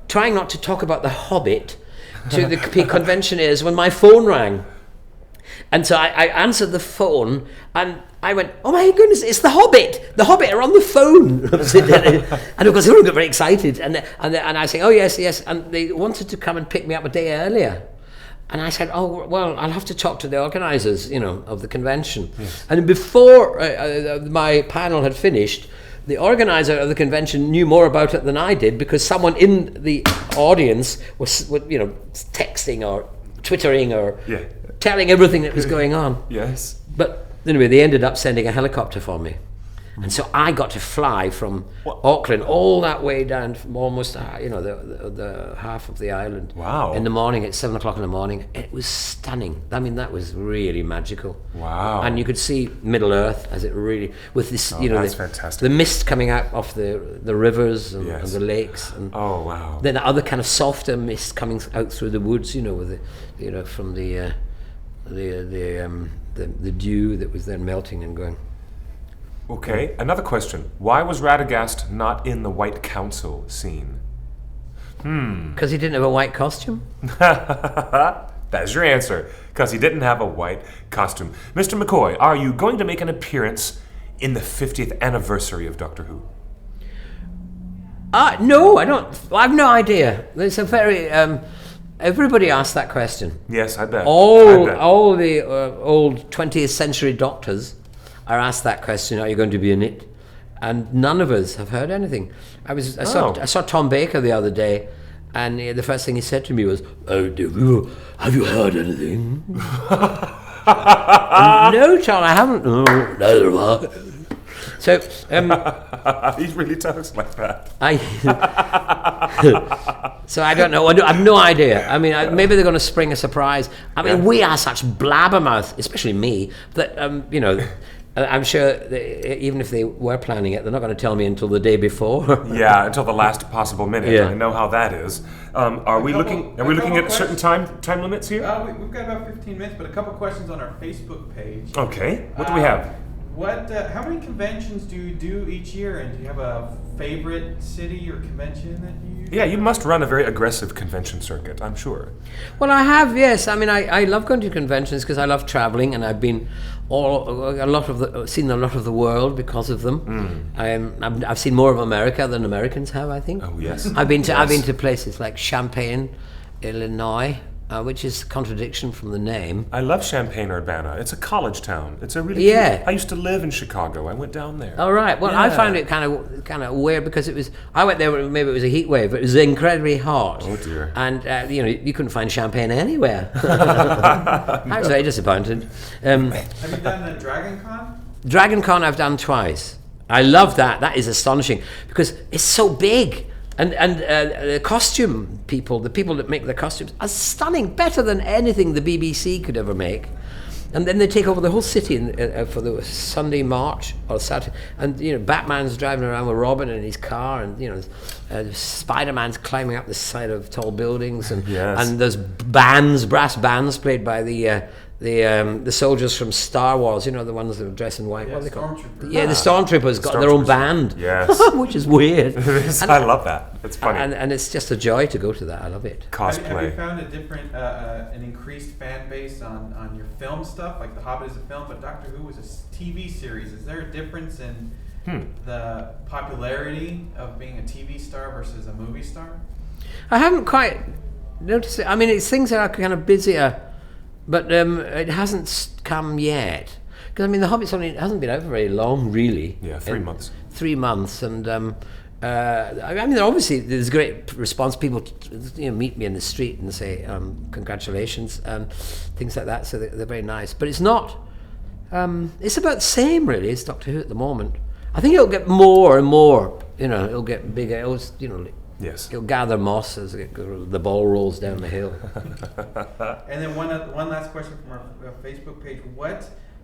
trying not to talk about the Hobbit to the conventioners when my phone rang. And so I answered the phone, and I went, "Oh my goodness, it's the Hobbit! The Hobbit are on the phone!" And of course, everyone got very excited, and I said, "Oh yes, yes," and they wanted to come and pick me up a day earlier. And I said, "Oh well, I'll have to talk to the organisers, of the convention." Yes. And before my panel had finished, the organizer of the convention knew more about it than I did because someone in the audience was texting or twittering or telling everything that was going on. Yes. But anyway, they ended up sending a helicopter for me. And so I got to fly from Auckland all that way down from almost, the half of the island. Wow. In the morning at 7 o'clock in the morning. It was stunning. I mean, that was really magical. Wow. And you could see Middle Earth as it really, with this, that's fantastic. the mist coming out off the rivers and, Yes. and the lakes. And Oh, wow. then the other kind of softer mist coming out through the woods, with the, from the dew that was then melting and going. Okay, another question. Why was Radagast not in the White Council scene? Because he didn't have a white costume? That's your answer. Because he didn't have a white costume. Mr. McCoy, are you going to make an appearance in the 50th anniversary of Doctor Who? No, I don't. I have no idea. There's a very... everybody asked that question. Yes, I bet. All the old 20th century doctors are asked that question, are you going to be in it? And none of us have heard anything. I saw Tom Baker the other day, and the first thing he said to me was, have you heard anything? No, Tom, I haven't. No, neither have I. So he really talks like that. So I don't know. I have no idea. I mean, maybe they're going to spring a surprise. I mean, we are such blabbermouth, especially me, that I'm sure even if they were planning it, they're not going to tell me until the day before. Yeah, until the last possible minute. Yeah. I know how that is. Are we looking at certain time limits here? We've got about 15 minutes, but a couple questions on our Facebook page. Okay. What do we have? How many conventions do you do each year, and do you have a favorite city or convention that you? Yeah, you must run a very aggressive convention circuit, I'm sure. Well, I have, yes. I mean, I love going to conventions because I love traveling, and I've been seen a lot of the world because of them. I've seen more of America than Americans have, I think. Oh yes. I've been to places like Champaign, Illinois, which is a contradiction from the name. I love Champaign-Urbana. It's a college town. It's a really cute. I used to live in Chicago. I went down there. All right. Well, I found it kind of weird because I went there. Maybe it was a heat wave, but it was incredibly hot. Oh dear. And you couldn't find champagne anywhere. I was very disappointed. Have you done the Dragon Con? Dragon Con I've done twice. I love that. That is astonishing because it's so big. And the costume people, the people that make the costumes, are stunning, better than anything the BBC could ever make. And then they take over the whole city for the Sunday march or Saturday. And Batman's driving around with Robin in his car, and Spider-Man's climbing up the side of tall buildings, and there's brass bands played by the soldiers from Star Wars, the ones that were dressed in white. Yeah, what are they called? Stormtroopers. Yeah, the Stormtroopers got their own band. Yes. Which is weird. I love that. It's funny. And it's just a joy to go to that. I love it. Cosplay. Have you found a different, an increased fan base on your film stuff? Like The Hobbit is a film, but Doctor Who was a TV series. Is there a difference in the popularity of being a TV star versus a movie star? I haven't quite notice it. I mean, it's things that are kind of busier, but it hasn't come yet. Because I mean, The Hobbit's hasn't been out for very long, really. Yeah, 3 months. 3 months, and I mean, obviously there's great response. People, meet me in the street and say congratulations and things like that. So they're very nice. But it's not. It's about the same, really, as Doctor Who at the moment. I think it'll get more and more. It'll get bigger. Yes. It'll gather moss as the ball rolls down the hill. And then one last question from our Facebook page.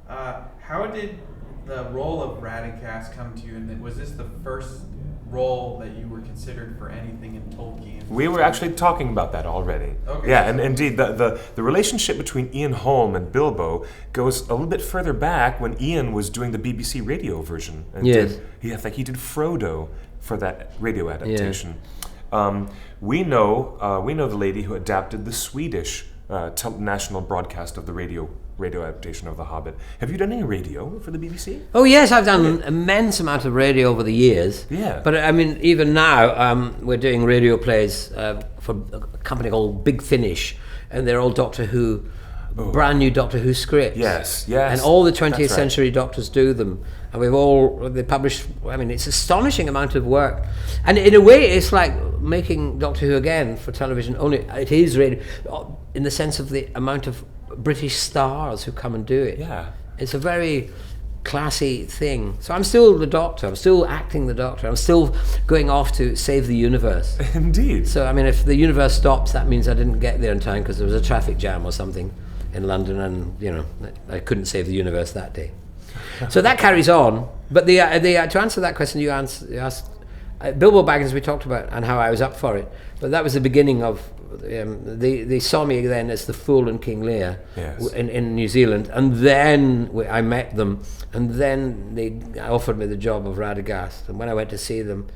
How did the role of Radagast come to you? And was this the first role that you were considered for anything in Tolkien? We were actually talking about that already. Okay. Yeah, and indeed, the relationship between Ian Holm and Bilbo goes a little bit further back when Ian was doing the BBC radio version. And Yes. he did Frodo for that radio adaptation. Yeah. We know the lady who adapted the Swedish national broadcast of the radio adaptation of The Hobbit. Have you done any radio for the BBC? Oh yes, I've done an immense amount of radio over the years. Yeah. But I mean, even now, we're doing radio plays for a company called Big Finish, and they're all Doctor Who, brand new Doctor Who scripts. Yes. And all the 20th century doctors do them. And they publish, I mean, it's astonishing amount of work. And in a way, it's like making Doctor Who again for television, only it is radio, in the sense of the amount of British stars who come and do it. Yeah. It's a very classy thing. So I'm still the Doctor. I'm still acting the Doctor. I'm still going off to save the universe. Indeed. So, I mean, if the universe stops, that means I didn't get there in time because there was a traffic jam or something in London, and, I couldn't save the universe that day. So that carries on. But to answer that question you asked, Bilbo Baggins we talked about and how I was up for it. But that was the beginning of they saw me then as the Fool and King Lear. Yes. in New Zealand, and then I met them, and then they offered me the job of Radagast. And when I went to see them,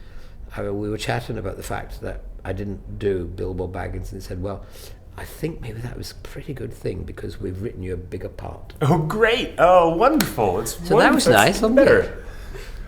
we were chatting about the fact that I didn't do Bilbo Baggins, and they said, well, I think maybe that was a pretty good thing because we've written you a bigger part. Oh, great. Oh, wonderful. So that was nice, wasn't better. it?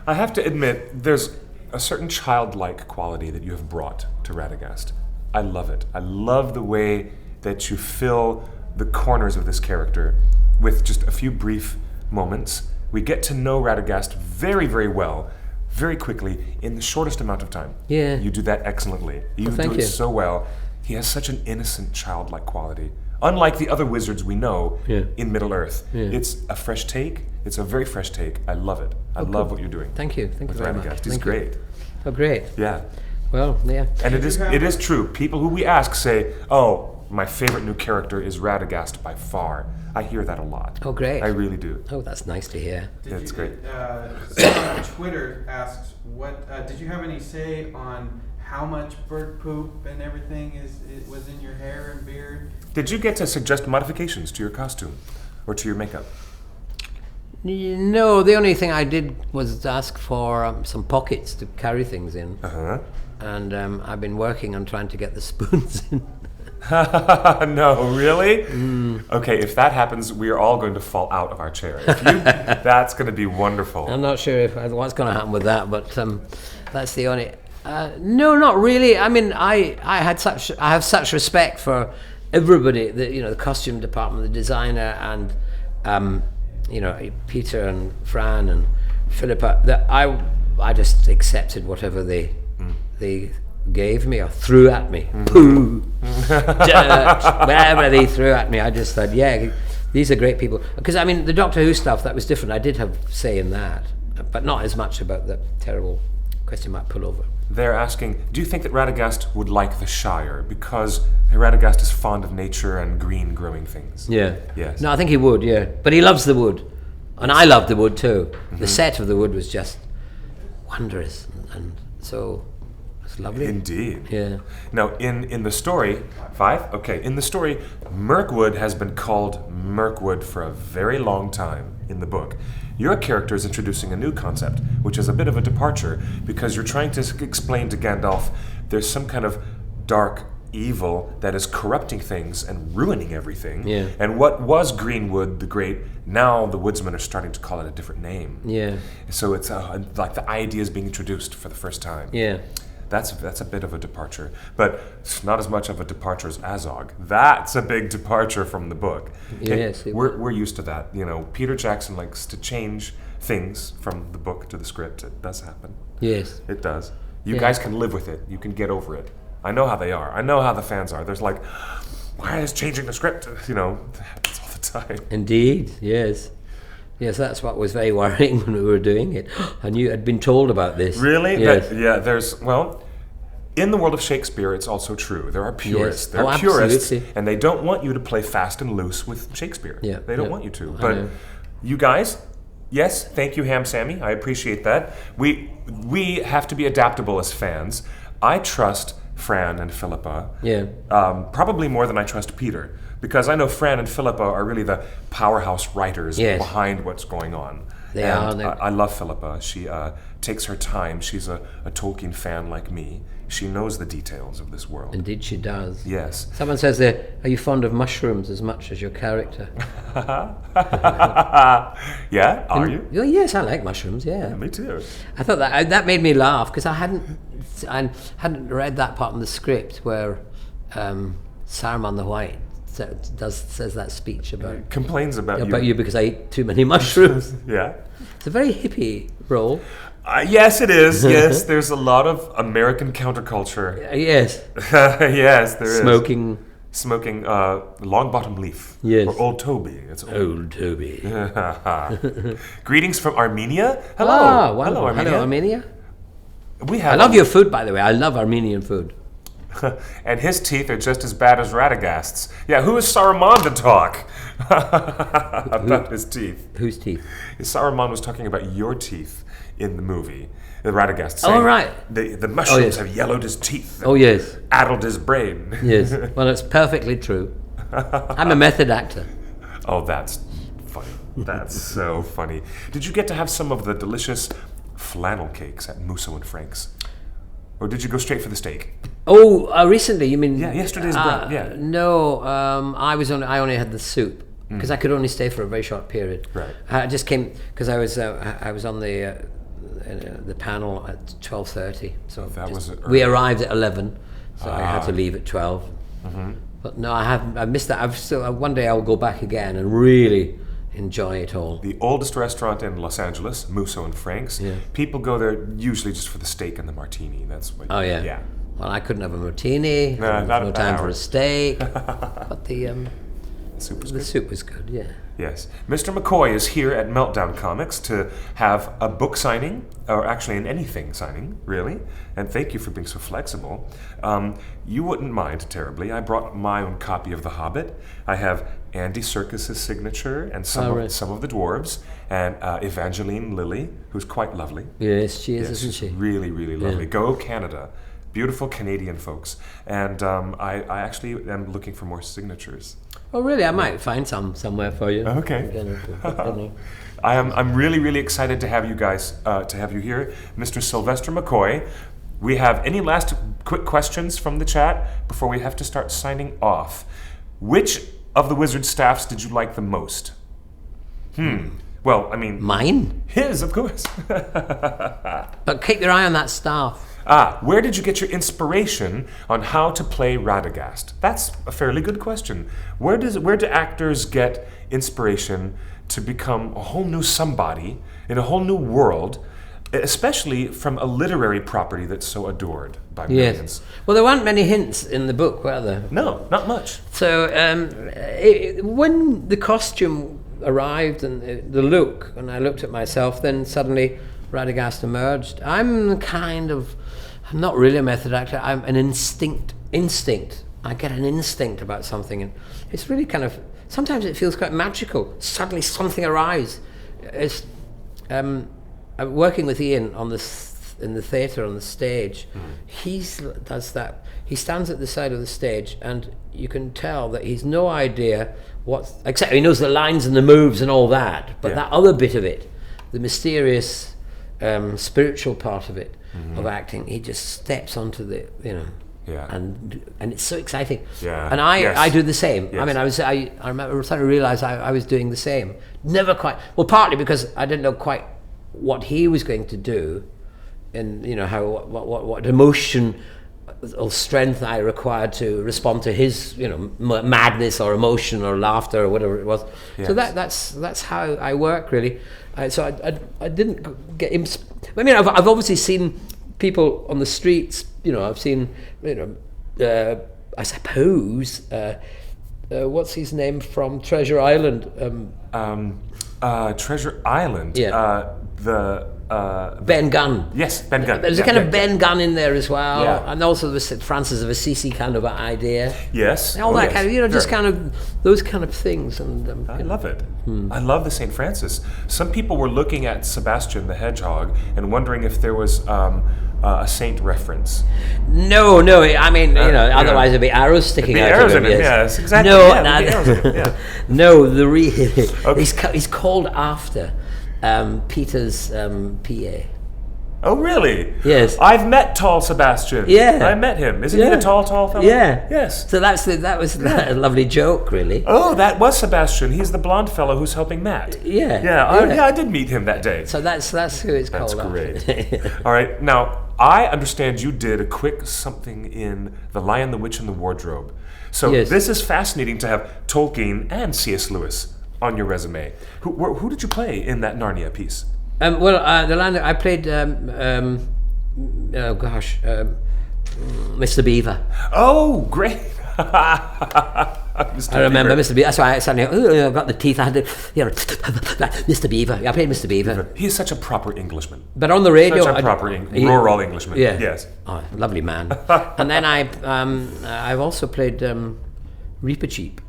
I have to admit, there's a certain childlike quality that you have brought to Radagast. I love it. I love the way that you fill the corners of this character with just a few brief moments. We get to know Radagast very, very well, very quickly, in the shortest amount of time. Yeah. You do that excellently. You Well, thank do it you. so well. He has such an innocent, childlike quality. Unlike the other wizards we know in Middle-earth. Yeah. It's a fresh take. It's a very fresh take. I love it. I love what you're doing. Thank you. Thank you with very Radagast. much. He's Thank you. great. Oh, great. Yeah. Well, yeah. And it is true. People who we ask say, oh, my favorite new character is Radagast by far. I hear that a lot. Oh, great. I really do. Oh, that's nice to hear. That's great. Someone on Twitter asks, did you have any say on how much bird poop and everything was in your hair and beard? Did you get to suggest modifications to your costume or to your makeup? No, the only thing I did was ask for some pockets to carry things in. Uh-huh. And I've been working on trying to get the spoons in. No, really? Okay, if that happens, we are all going to fall out of our chair. That's going to be wonderful. I'm not sure what's going to happen with that, but that's the only... no, not really. I mean, I have such respect for everybody, the costume department, the designer, and Peter and Fran and Philippa, that I just accepted whatever they gave me or threw at me. Pooh, dirt, whatever they threw at me. I just thought, yeah, these are great people. Because I mean, the Doctor Who stuff, that was different. I did have say in that, but not as much about the terrible question mark pullover. They're asking, do you think that Radagast would like the Shire? Because Radagast is fond of nature and green growing things. Yeah. Yes. No, I think he would, yeah. But he loves the wood. And I love the wood too. Mm-hmm. The set of the wood was just wondrous. And so it's lovely. Indeed. Yeah. Now, in the story, 5? Okay, in the story, Mirkwood has been called Mirkwood for a very long time in the book. Your character is introducing a new concept, which is a bit of a departure, because you're trying to explain to Gandalf there's some kind of dark evil that is corrupting things and ruining everything. Yeah. And what was Greenwood the Great, now the woodsmen are starting to call it a different name. Yeah. So it's like the idea is being introduced for the first time. Yeah. That's a bit of a departure, but it's not as much of a departure as Azog. That's a big departure from the book. Yes, we're used to that. You know, Peter Jackson likes to change things from the book to the script. It does happen. Yes, it does. You guys can live with it. You can get over it. I know how they are. I know how the fans are. There's like, why is changing the script? You know, it happens all the time. Indeed, yes. Yes, that's what was very worrying when we were doing it. I knew I'd been told about this. Really? Yes. In the world of Shakespeare, it's also true. There are purists. Yes. There are purists, absolutely. and they don't want you to play fast and loose with Shakespeare. Yeah. They don't want you to. I But know. you guys, yes, thank you, Ham Sammy. I appreciate that. We have to be adaptable as fans. I trust Fran and Philippa. Yeah. Probably more than I trust Peter, because I know Fran and Philippa are really the powerhouse writers behind what's going on. They are. I love Philippa. She takes her time. She's a Tolkien fan like me. She knows the details of this world. Indeed, she does. Yes. Someone says there, are you fond of mushrooms as much as your character? Yeah, are you? Oh, yes, I like mushrooms, yeah. Me too. I thought that made me laugh because I hadn't read that part in the script where Saruman the White says that speech about Complains about you because I eat too many mushrooms. Yeah. It's a very hippie role. Yes, it is. Yes, there's a lot of American counterculture. Yes. Yes, there is. Smoking long bottom leaf. Yes. Or Old Toby. It's Old Toby. Greetings from Armenia. Hello. Ah, wonderful. Hello, Armenia. Hello, Armenia. I love your food, by the way. I love Armenian food. And his teeth are just as bad as Radagast's. Yeah, who is Saruman to talk about his teeth? Whose teeth? Saruman was talking about your teeth in the movie. The Radagast saying, oh, right. The mushrooms have yellowed his teeth. Oh, yes. Addled his brain. Yes. Well, it's perfectly true. I'm a method actor. Oh, that's funny. That's so funny. Did you get to have some of the delicious flannel cakes at Musso and Frank's? Or did you go straight for the steak? Oh, recently, you mean? Yeah, yesterday's brunch. Yeah. No, I only had the soup because I could only stay for a very short period. Right. I just came because I was on the panel at 12:30. So we arrived at 11, so I had to leave at 12. Mm-hmm. But no, I missed that. One day I'll go back again and really enjoy it all. The oldest restaurant in Los Angeles, Musso and Frank's. Yeah. People go there usually just for the steak and the martini. That's what. Oh yeah. Yeah. Well, I couldn't have a martini. No time for a steak. But the soup was good. Yeah. Yes. Mr. McCoy is here at Meltdown Comics to have a book signing, or actually an anything signing, really. And thank you for being so flexible. You wouldn't mind terribly. I brought my own copy of The Hobbit. I have Andy Serkis's signature and some of the dwarves, and Evangeline Lilly, who's quite lovely. Yes, she is, isn't she? Really, really lovely. Yeah. Go Canada. Beautiful Canadian folks. And I actually am looking for more signatures. Oh, really? I might find some somewhere for you. Okay. I'm really, really excited to have you guys, to have you here. Mr. Sylvester McCoy, we have any last quick questions from the chat before we have to start signing off? Which of the wizard staffs did you like the most? Well, I mean... Mine? His, of course. But keep your eye on that staff. Where did you get your inspiration on how to play Radagast? That's a fairly good question. Where do actors get inspiration to become a whole new somebody in a whole new world, especially from a literary property that's so adored by millions? Well, there weren't many hints in the book, were there? No, not much. So when the costume arrived and the look, and I looked at myself, then suddenly Radagast emerged. I'm not really a method actor. I'm an instinct. I get an instinct about something, and it's really kind of, sometimes it feels quite magical. Suddenly something arrives. It's I'm working with Ian in the theatre on the stage. He does that. He stands at the side of the stage, and you can tell that he's no idea except he knows the lines and the moves and all that, but that other bit of it, the mysterious spiritual part of it, of acting, he just steps onto the, and it's so exciting. Yeah. And I do the same. Yes. I mean, I remember starting to realize I was doing the same. Never quite. Well, partly because I didn't know quite what he was going to do, how what emotion or strength I required to respond to his madness or emotion or laughter or whatever it was. Yes. So that's how I work really. So I didn't get I mean, I've obviously seen people on the streets. I've seen I suppose what's his name from Treasure Island? Treasure Island. Yeah. Ben Gunn. Yes, Ben Gunn. There's a kind of Ben Gunn in there as well, Yeah. and also the Francis of Assisi kind of idea. Yes. All that yes. kind of, just Sure. kind of those kind of things. And I love it. I love the St. Francis. Some people were looking at Sebastian the Hedgehog and wondering if there was a saint reference. No. I mean, otherwise there'd be arrows sticking out arrows of him. in him, yes, exactly. No, yeah, there'd be arrows in him, yeah. no. The Okay. he's called after Peter's PA. Oh, really? Yes. I've met tall Sebastian. Yeah. I met him. Isn't he the tall fellow? Yeah. Yes. So that was a lovely joke, really. Oh, that was Sebastian. He's the blonde fellow who's helping Matt. Yeah. Yeah, I did meet him that day. So that's who it's That's called. great. After. All right. Now, I understand you did a quick something in The Lion, the Witch, and the Wardrobe. So Yes. this is fascinating to have Tolkien and C.S. Lewis on your resume. Who did you play in that Narnia piece? The land I played. Mr. Beaver. Oh, great. I remember Mr. Beaver. That's why I suddenly I got the teeth. I had to, Mr. Beaver. I played Mr. Beaver. He is such a proper Englishman. But on the radio, Such a proper rural Englishman. Yeah. Yes. Oh, lovely man. And then I've also played Reaper Cheap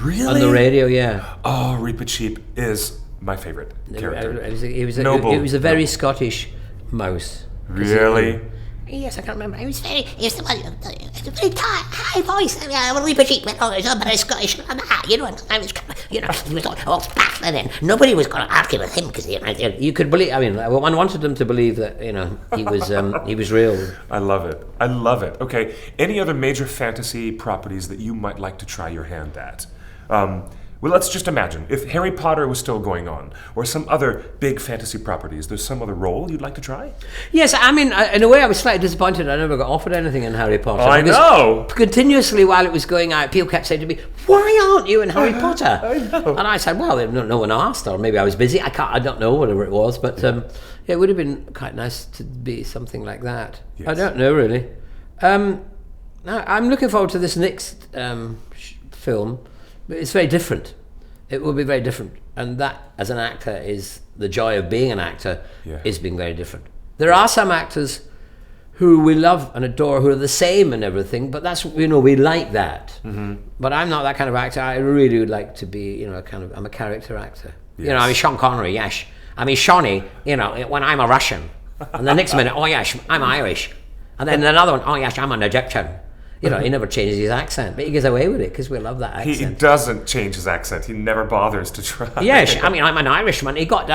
Really? on the radio. Yeah. Oh, Reaper Cheap is my favorite character. It was Noble. a very Scottish mouse. Really? Yes, I can't remember. It was very high voice. I was really cheap, but I was very Scottish. I was back then. Nobody was going to argue with him because You could believe. I mean, one wanted them to believe that he was real. I love it. I love it. Okay. Any other major fantasy properties that you might like to try your hand at? Well, let's just imagine if Harry Potter was still going on, or some other big fantasy properties. There's some other role you'd like to try? Yes, I mean, in a way, I was slightly disappointed. I never got offered anything in Harry Potter. I because know. Continuously, while it was going out, people kept saying to me, "Why aren't you in Harry Potter?" I know. And I said, "Well, no one asked, or maybe I was busy. I don't know, whatever it was, but it would have been quite nice to be something like that. Yes. I don't know really. Now, I'm looking forward to this next film. It's very different. It will be very different, and that, as an actor, is the joy of being an actor. Yeah. Is being very different. There are some actors who we love and adore, who are the same and everything, but that's we like that. Mm-hmm. But I'm not that kind of actor. I really would like to be, I'm a character actor. Yes. I mean Sean Connery, yes. I mean Shawnee, when I'm a Russian, and the next minute, oh yes, I'm Irish, and then another one, oh yes, I'm an Egyptian. He never changes his accent, but he gets away with it because we love that accent. He doesn't change his accent. He never bothers to try. Yes, I mean I'm an Irishman. He got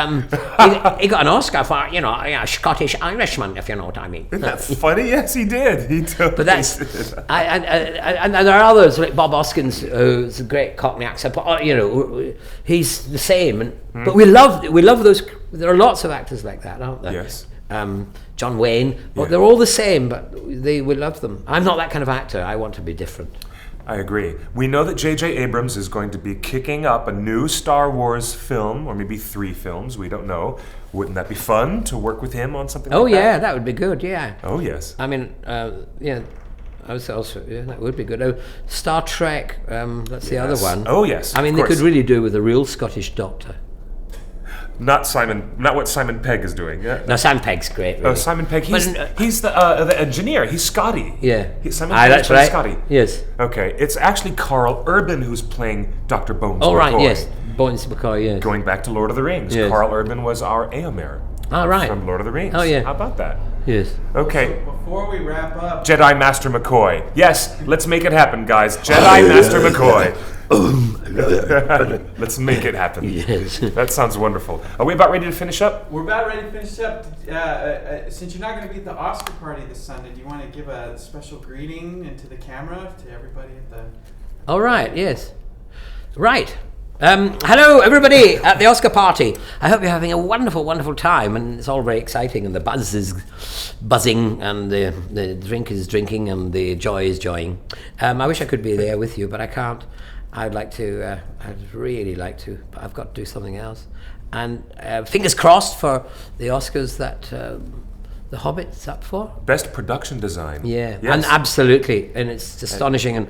he got an Oscar for a Scottish Irishman, if you know what I mean. Isn't that funny? Yes, he did. He totally But that's did. and there are others like Bob Hoskins, who's a great Cockney accent. But he's the same. But we love those. There are lots of actors like that, aren't there? Yes. John Wayne. But Yeah. they're all the same. But we love them. I'm not that kind of actor. I want to be different. I agree. We know that J.J. Abrams is going to be kicking up a new Star Wars film, or maybe 3 films. We don't know. Wouldn't that be fun to work with him on something Oh like yeah, that? that would be good. Yeah. Oh, yes. I mean, I was also that would be good. Star Trek. That's the other one. Oh, yes. I mean, of they course. could really do with a real Scottish doctor. Not what Simon Pegg is doing. Yeah. No, Sam Pegg's great. Really. Oh, Simon Pegg. But, He's the engineer. He's Scotty. Yeah. Simon Aye, Pegg that's plays right. Scotty. Yes. Okay. It's actually Carl Urban who's playing Dr. Bones Oh right. McCoy. Yes. Bones McCoy. Yes. Going back to Lord of the Rings. Yes. Carl Urban was our Éomer Ah right. from Lord of the Rings. Oh, yeah. How about that? Yes. Okay. So before we wrap up, Jedi Master McCoy. Yes, let's make it happen, guys. Jedi Master McCoy. Let's make it happen. Yes. That sounds wonderful. Are we about ready to finish up? we're about ready to finish up. Since you're not going to be at the Oscar party this Sunday, do you want to give a special greeting into the camera to everybody at the? All right. Yes. Right. Hello, everybody at the Oscar party. I hope you're having a wonderful, wonderful time, and it's all very exciting, and the buzz is buzzing, and the drink is drinking, and the joy is joying. I wish I could be there with you, but I can't. I'd really like to, but I've got to do something else. And fingers crossed for the Oscars that The Hobbit's up for. Best production design. Yeah, Yes. and absolutely, and it's astonishing, and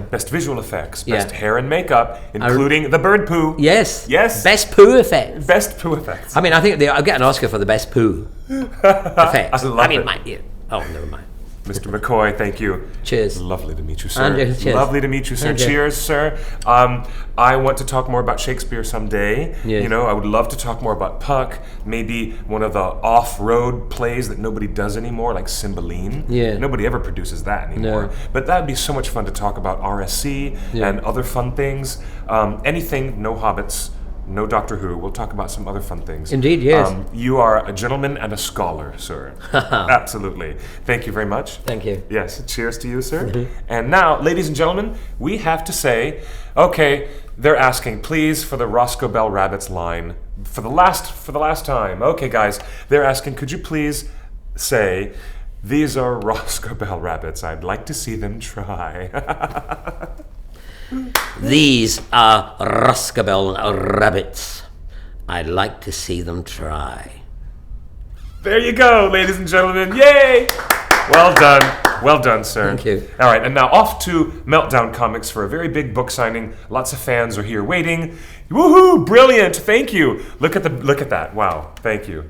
Best visual effects, Yeah. best hair and makeup, including the bird poo. Yes, Yes. best poo effect. Best poo effects. I mean, I think I'll get an Oscar for the best poo effects. I love it. Never mind. Mr. McCoy, thank you. Cheers. Lovely to meet you, sir. Andrew, cheers. Lovely to meet you, sir. Andrew. Cheers, sir. I want to talk more about Shakespeare someday. Yes. I would love to talk more about Puck, maybe one of the off-road plays that nobody does anymore, like Cymbeline. Yeah. Nobody ever produces that anymore. No. But that'd be so much fun to talk about RSC Yeah. and other fun things. Anything, no Hobbits. No Doctor Who. We'll talk about some other fun things. Indeed, yes. You are a gentleman and a scholar, sir. Absolutely. Thank you very much. Thank you. Yes, cheers to you, sir. And now, ladies and gentlemen, we have to say, okay, they're asking, please, for the Roscoe Bell Rabbits line, for the last time. Okay, guys, they're asking, could you please say, these are Roscoe Bell Rabbits. I'd like to see them try. These are Roscabel rabbits. I'd like to see them try. There you go, ladies and gentlemen. Yay! Well done. Well done, sir. Thank you. All right, and now off to Meltdown Comics for a very big book signing. Lots of fans are here waiting. Woohoo! Brilliant. Thank you. Look at that. Wow. Thank you.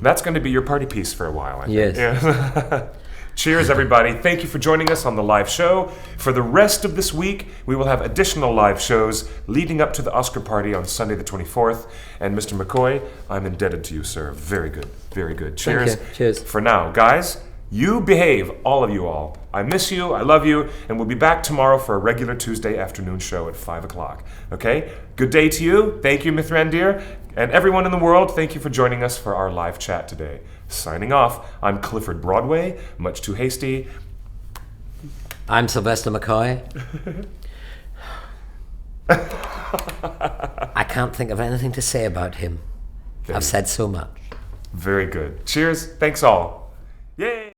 That's going to be your party piece for a while, I think. Yes. Yeah. Cheers, everybody. Thank you for joining us on the live show. For the rest of this week, we will have additional live shows leading up to the Oscar party on Sunday the 24th. And Mr. McCoy, I'm indebted to you, sir. Very good. Very good. Cheers. Thank you. Cheers. For now, guys, you behave, all of you all. I miss you, I love you, and we'll be back tomorrow for a regular Tuesday afternoon show at 5 o'clock. Okay? Good day to you. Thank you, Mithrandir. And everyone in the world, thank you for joining us for our live chat today. Signing off, I'm Clifford Broadway, much too hasty. I'm Sylvester McCoy. I can't think of anything to say about him. I've said so much. Very good. Cheers. Thanks all. Yay!